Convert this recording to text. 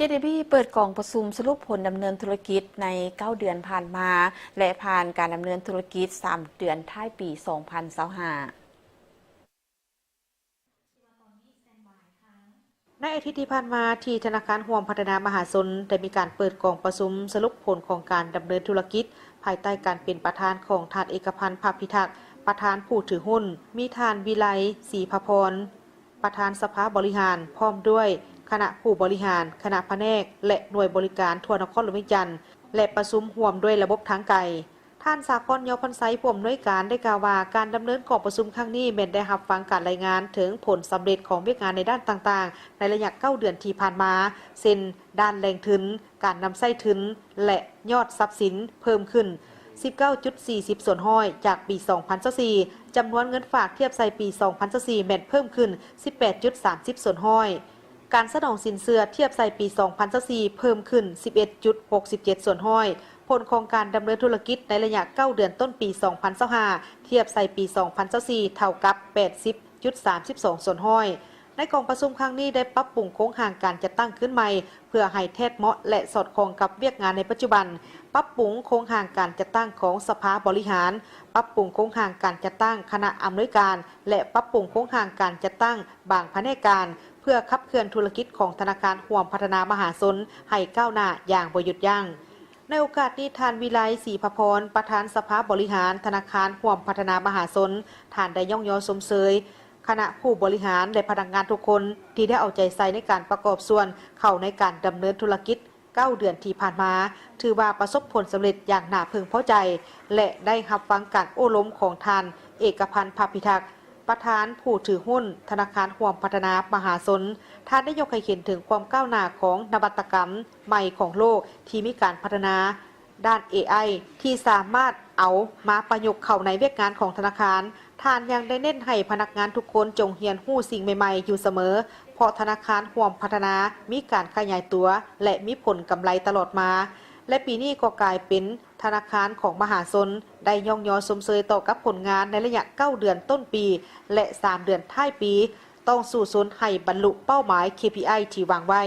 JDB เปิดกล่องประชุมสรุปผลดำเนินธุรกิจใน9เดือนผ่านมาและผ่านการดำเนินธุรกิจ3เดือนท้ายปี2025ในอาทิตย์ที่ผ่านมาที่ธนาคารห่วงพัฒนามหาชนได้มีการเปิดกล่องประชุมสรุปผลของการดำเนินธุรกิจภายใต้การเป็นประธานของท่านเอกพันธ์ ภาพิทักษ์ประธานผู้ถือหุ้นมีท่านวิไลศรีภพรประธานสภาบริหารพร้อมด้วยคณะผู้บริหารคณะแผนกและหน่วยบริการทั่วนครหลวงวิจันทร์และประชุมร่วมด้วยระบบทางไกลท่านสากลยอพันไซผู้อำนวยการได้กล่าวว่าการดำเนินกล่องประชุมครั้งนี้แม้นได้รับฟังการรายงานถึงผลสำเร็จของเวียกงานในด้านต่างๆในระยะ9เดือนที่ผ่านมาเช่นด้านแรงทุนการนำไส้ทุนและยอดทรัพย์สินเพิ่มขึ้น 19.40 ส่วนห้อยจากปี 2024 จำนวนเงินฝากเทียบใส่ปี 2024 แม้นเพิ่มขึ้น 18.30 ส่วนห้อยการสนองสินเชื่อเทียบใส่ปี 2024 เพิ่มขึ้น 11.67 ส่วนห้อยผลของการดำเนินธุรกิจในระยะ9เดือนต้นปี 2025 เทียบใส่ปี 2024 เท่ากับ 80.32 ส่วนห้อยในกองประชุมครั้งนี้ได้ปรับปรุงโครงสร้างการจัดตั้งขึ้นใหม่เพื่อให้แทดเหมาะและสอดคล้องกับเวียกงานในปัจจุบันปรับปรุงโครงสร้างการจัดตั้งของสภาบริหารปรับปรุงโครงสร้างการจัดตั้งคณะอำนวยการและปรับปรุงโครงสร้างการจัดตั้งบางแผนกการเพื่อขับเคลื่อนธุรกิจของธนาคารห่วงพัฒนามหาชนให้ก้าวหน้าอย่างบ่หยุดยั้งในโอกาสนี้ท่านวิไลศรีภพรประธานสภาบริหารธนาคารห่วงพัฒนามหาชนท่านได้ย่องยอสมเสยคณะผู้บริหารและพนักงานทุกคนที่ได้เอาใจใส่ในการประกอบส่วนเข้าในการดำเนินธุรกิจ9เดือนที่ผ่านมาถือว่าประสบผลสำเร็จอย่างน่าพึงพอใจและได้รับฟังการโอ้ล้มของท่านเอกพันธ์ ภาพิทักษ์ประธานผู้ถือหุ้นธนาคารห่วงพัฒนามหาชนท่านได้ยกให้เห็นถึงความก้าวหน้าของนวัตกรรมใหม่ของโลกที่มีการพัฒนาด้าน AI ที่สามารถเอามาประยุกต์เข้าในเวียกงานของธนาคารท่านยังได้เน้นให้พนักงานทุกคนจงเรียนรู้สิ่งใหม่ๆอยู่เสมอเพราะธนาคารห่วงพัฒนามีการขยายตัวและมีผลกำไรตลอดมาและปีนี้ก็กลายเป็นธนาคารของมหาชนได้ย่องยอสมเสยต่อกับผลงานในระยะ9เดือนต้นปีและ3เดือนท้ายปีต้องสู่สนให้บรรลุเป้าหมาย KPI ที่วางไว้